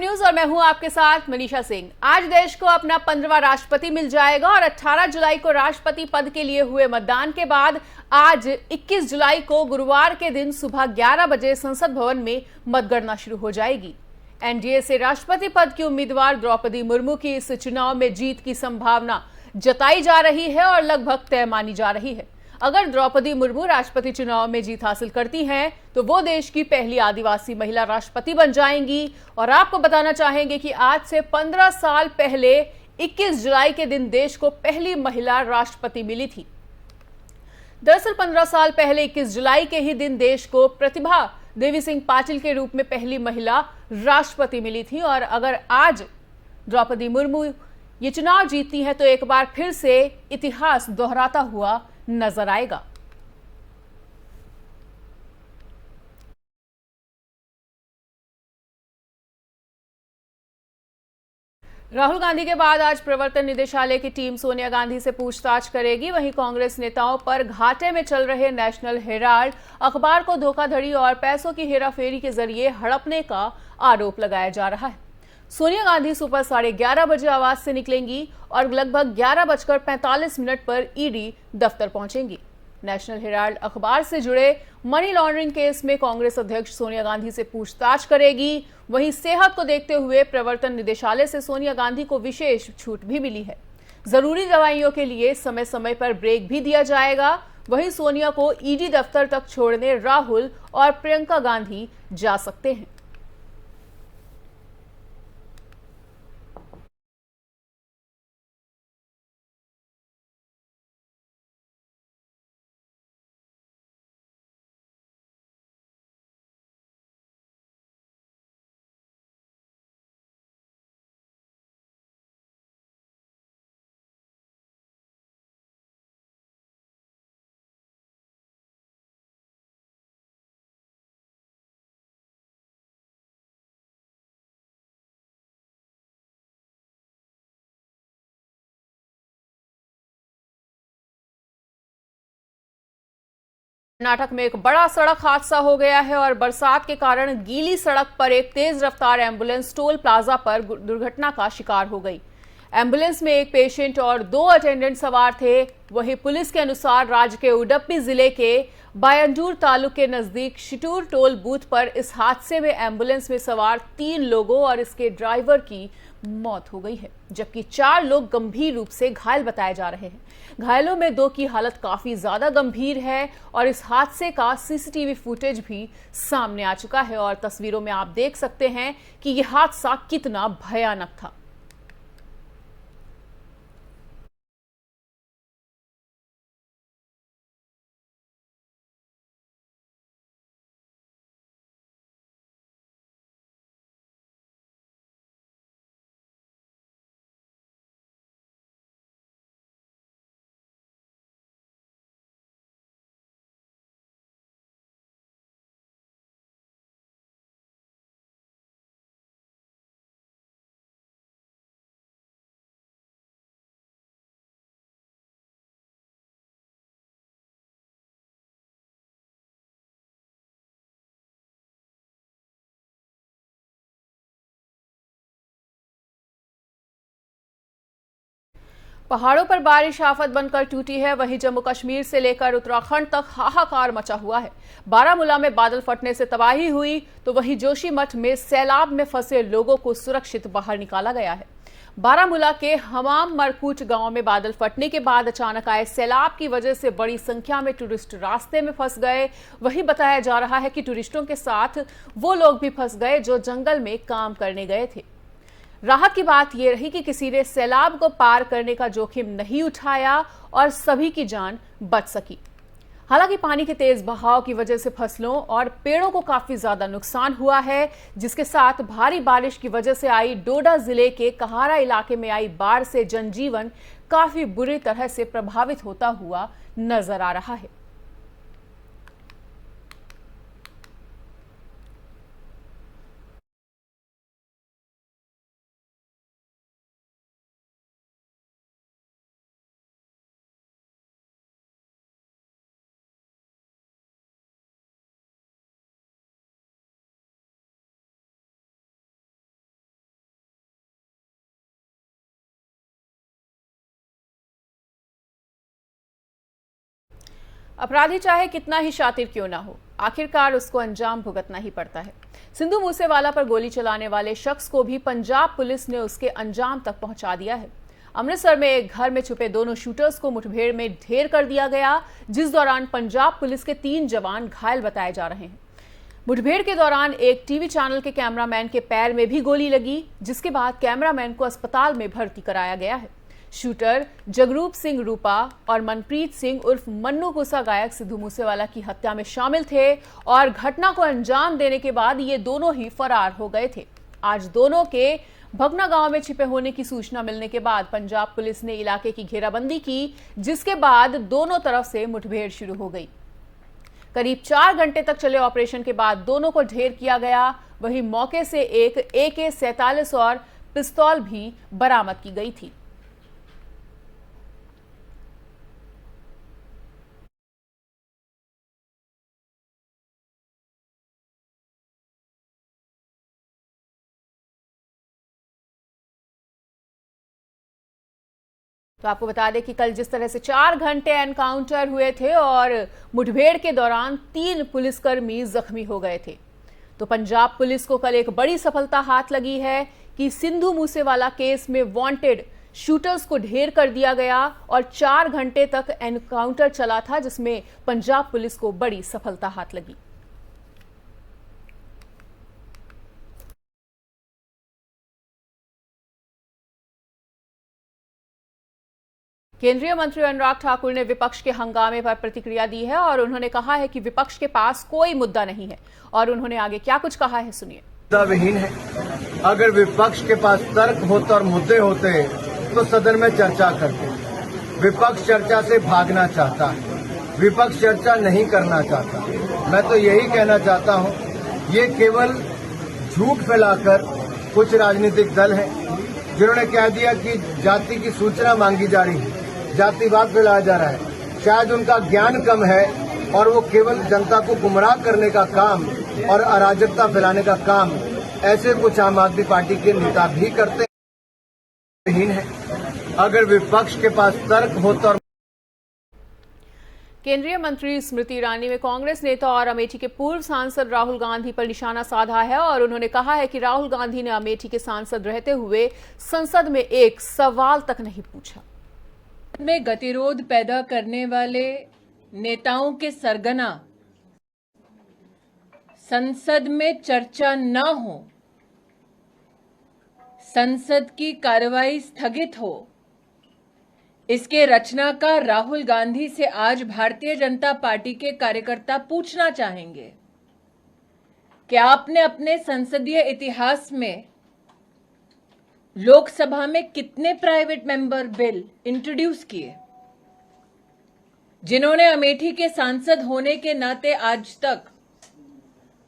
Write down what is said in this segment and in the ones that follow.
News और मैं हूं आपके साथ मनीषा सिंह। आज देश को अपना 15वां राष्ट्रपति मिल जाएगा और 18 जुलाई को राष्ट्रपति पद के लिए हुए मतदान के बाद आज 21 जुलाई को गुरुवार के दिन सुबह 11 बजे संसद भवन में मतगणना शुरू हो जाएगी। एनडीए से राष्ट्रपति पद की उम्मीदवार द्रौपदी मुर्मू की इस चुनाव में जीत की संभावना जताई जा रही है और लगभग तय मानी जा रही है। अगर द्रौपदी मुर्मू राष्ट्रपति चुनाव में जीत हासिल करती हैं तो वो देश की पहली आदिवासी महिला राष्ट्रपति बन जाएंगी। और आपको बताना चाहेंगे कि आज से 15 साल पहले 21 जुलाई के दिन देश को पहली महिला राष्ट्रपति मिली थी। दरअसल 15 साल पहले 21 जुलाई के ही दिन देश को प्रतिभा देवी सिंह पाटिल के रूप में पहली महिला राष्ट्रपति मिली थी। और अगर आज द्रौपदी मुर्मू ये चुनाव जीतती है तो एक बार फिर से इतिहास दोहराता हुआ नजर आएगा। राहुल गांधी के बाद आज प्रवर्तन निदेशालय की टीम सोनिया गांधी से पूछताछ करेगी। वहीं कांग्रेस नेताओं पर घाटे में चल रहे नेशनल हेराल्ड अखबार को धोखाधड़ी और पैसों की हेराफेरी के जरिए हड़पने का आरोप लगाया जा रहा है। सोनिया गांधी सुबह 11:30 बजे आवास से निकलेंगी और लगभग 11:45 पर ईडी दफ्तर पहुंचेंगी। नेशनल हेराल्ड अखबार से जुड़े मनी लॉन्ड्रिंग केस में कांग्रेस अध्यक्ष सोनिया गांधी से पूछताछ करेगी। वहीं सेहत को देखते हुए प्रवर्तन निदेशालय से सोनिया गांधी को विशेष छूट भी मिली है। जरूरी दवाइयों के लिए समय समय पर ब्रेक भी दिया जाएगा। वहीं सोनिया को ईडी दफ्तर तक छोड़ने राहुल और प्रियंका गांधी जा सकते हैं। कर्नाटक में एक बड़ा सड़क हादसा हो गया है और बरसात के कारण गीली सड़क पर एक तेज रफ्तार एम्बुलेंस टोल प्लाजा पर दुर्घटना का शिकार हो गई। एम्बुलेंस में एक पेशेंट और 2 अटेंडेंट सवार थे। वहीं पुलिस के अनुसार राज्य के उडुपी जिले के बायंदूर तालुक के नजदीक शिटूर टोल बूथ पर इस हादसे में एम्बुलेंस में सवार 3 लोगों और इसके ड्राइवर की मौत हो गई है, जबकि 4 लोग गंभीर रूप से घायल बताए जा रहे हैं। घायलों में 2 की हालत काफी ज्यादा गंभीर है और इस हादसे का सीसीटीवी फुटेज भी सामने आ चुका है और तस्वीरों में आप देख सकते हैं कि यह हादसा कितना भयानक था। पहाड़ों पर बारिश आफत बनकर टूटी है। वहीं जम्मू कश्मीर से लेकर उत्तराखंड तक हाहाकार मचा हुआ है। बारामूला में बादल फटने से तबाही हुई तो वहीं जोशीमठ में सैलाब में फंसे लोगों को सुरक्षित बाहर निकाला गया है। बारामूला के हमाम मरकूट गांव में बादल फटने के बाद अचानक आए सैलाब की वजह से बड़ी संख्या में टूरिस्ट रास्ते में फंस गए। वहीं बताया जा रहा है कि टूरिस्टों के साथ वो लोग भी फंस गए जो जंगल में काम करने गए थे। राहत की बात यह रही कि किसी ने सैलाब को पार करने का जोखिम नहीं उठाया और सभी की जान बच सकी। हालांकि पानी के तेज बहाव की वजह से फसलों और पेड़ों को काफी ज्यादा नुकसान हुआ है, जिसके साथ भारी बारिश की वजह से आई डोडा जिले के कहारा इलाके में आई बाढ़ से जनजीवन काफी बुरी तरह से प्रभावित होता हुआ नजर आ रहा है। अपराधी चाहे कितना ही शातिर क्यों ना हो, आखिरकार उसको अंजाम भुगतना ही पड़ता है। सिद्धू मूसेवाला पर गोली चलाने वाले शख्स को भी पंजाब पुलिस ने उसके अंजाम तक पहुंचा दिया है। अमृतसर में एक घर में छुपे दोनों शूटर्स को मुठभेड़ में ढेर कर दिया गया, जिस दौरान पंजाब पुलिस के 3 जवान घायल बताए जा रहे हैं। मुठभेड़ के दौरान एक टीवी चैनल के कैमरामैन के पैर में भी गोली लगी, जिसके बाद कैमरामैन को अस्पताल में भर्ती कराया गया है। शूटर जगरूप सिंह रूपा और मनप्रीत सिंह उर्फ मन्नू गुस्सा गायक सिद्धू मूसेवाला की हत्या में शामिल थे और घटना को अंजाम देने के बाद ये दोनों ही फरार हो गए थे। आज दोनों के भगना गांव में छिपे होने की सूचना मिलने के बाद पंजाब पुलिस ने इलाके की घेराबंदी की, जिसके बाद दोनों तरफ से मुठभेड़ शुरू हो गई। करीब 4 घंटे तक चले ऑपरेशन के बाद दोनों को ढेर किया गया। वहीं मौके से एक AK-47 और पिस्तौल भी बरामद की गई थी। तो आपको बता दें कि कल जिस तरह से 4 घंटे एनकाउंटर हुए थे और मुठभेड़ के दौरान 3 पुलिसकर्मी जख्मी हो गए थे, तो पंजाब पुलिस को कल एक बड़ी सफलता हाथ लगी है कि सिद्धू मूसेवाला केस में वांटेड शूटर्स को ढेर कर दिया गया और 4 घंटे तक एनकाउंटर चला था, जिसमें पंजाब पुलिस को बड़ी सफलता हाथ लगी। केंद्रीय मंत्री अनुराग ठाकुर ने विपक्ष के हंगामे पर प्रतिक्रिया दी है और उन्होंने कहा है कि विपक्ष के पास कोई मुद्दा नहीं है और उन्होंने आगे क्या कुछ कहा है, सुनिए। मुद्दाविहीन है। अगर विपक्ष के पास तर्क होता और मुद्दे होते तो सदन में चर्चा करते। विपक्ष चर्चा से भागना चाहता है, विपक्ष चर्चा नहीं करना चाहता। मैं तो यही कहना चाहता हूं, ये केवल झूठ फैलाकर कुछ राजनीतिक दल हैं जिन्होंने कह दिया कि जाति की सूचना मांगी जा रही है, जातिवाद फैलाया जा रहा है। शायद उनका ज्ञान कम है और वो केवल जनता को गुमराह करने का काम और अराजकता फैलाने का काम ऐसे कुछ आम आदमी पार्टी के नेता भी करते हैं। अगर विपक्ष के पास तर्क होता और केंद्रीय मंत्री स्मृति ईरानी ने कांग्रेस नेता और अमेठी के पूर्व सांसद राहुल गांधी पर निशाना साधा है और उन्होंने कहा है कि राहुल गांधी ने अमेठी के सांसद रहते हुए संसद में एक सवाल तक नहीं पूछा। में गतिरोध पैदा करने वाले नेताओं के सरगना संसद में चर्चा न हो, संसद की कार्रवाई स्थगित हो, इसके रचनाकार राहुल गांधी से आज भारतीय जनता पार्टी के कार्यकर्ता पूछना चाहेंगे कि आपने अपने संसदीय इतिहास में लोकसभा में कितने प्राइवेट मेंबर बिल इंट्रोड्यूस किए, जिन्होंने अमेठी के सांसद होने के नाते आज तक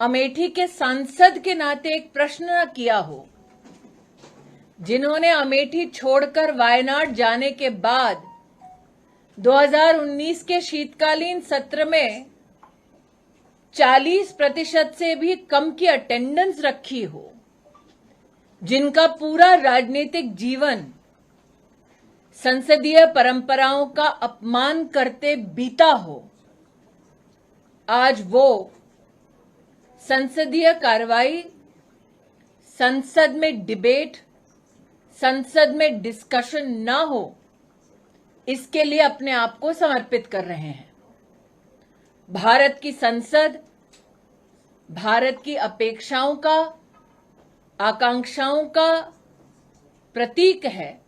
अमेठी के सांसद के नाते एक प्रश्न न किया हो, जिन्होंने अमेठी छोड़कर वायनाड जाने के बाद 2019 के शीतकालीन सत्र में 40% से भी कम की अटेंडेंस रखी हो, जिनका पूरा राजनीतिक जीवन संसदीय परंपराओं का अपमान करते बीता हो, आज वो संसदीय कार्रवाई, संसद में डिबेट, संसद में डिस्कशन ना हो, इसके लिए अपने आप को समर्पित कर रहे हैं। भारत की संसद भारत की अपेक्षाओं का, आकांक्षाओं का प्रतीक है।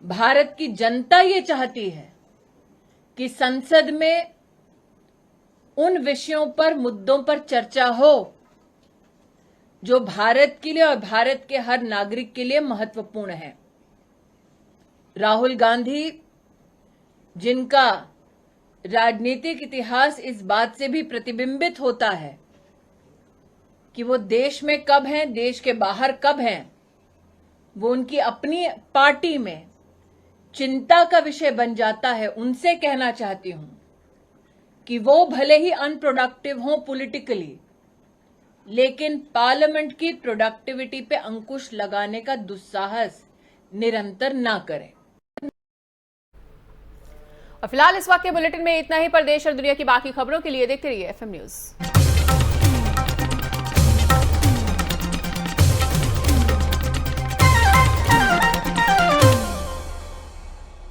भारत की जनता ये चाहती है कि संसद में उन विषयों पर, मुद्दों पर चर्चा हो जो भारत के लिए और भारत के हर नागरिक के लिए महत्वपूर्ण है। राहुल गांधी, जिनका राजनीतिक इतिहास इस बात से भी प्रतिबिंबित होता है कि वो देश में कब हैं, देश के बाहर कब हैं, वो उनकी अपनी पार्टी में चिंता का विषय बन जाता है, उनसे कहना चाहती हूं कि वो भले ही अनप्रोडक्टिव हों पॉलिटिकली, लेकिन पार्लियामेंट की प्रोडक्टिविटी पे अंकुश लगाने का दुस्साहस निरंतर ना करें। और फिलहाल इस वक्त के बुलेटिन में इतना ही। पर देश और दुनिया की बाकी खबरों के लिए देखते रहिए FM न्यूज।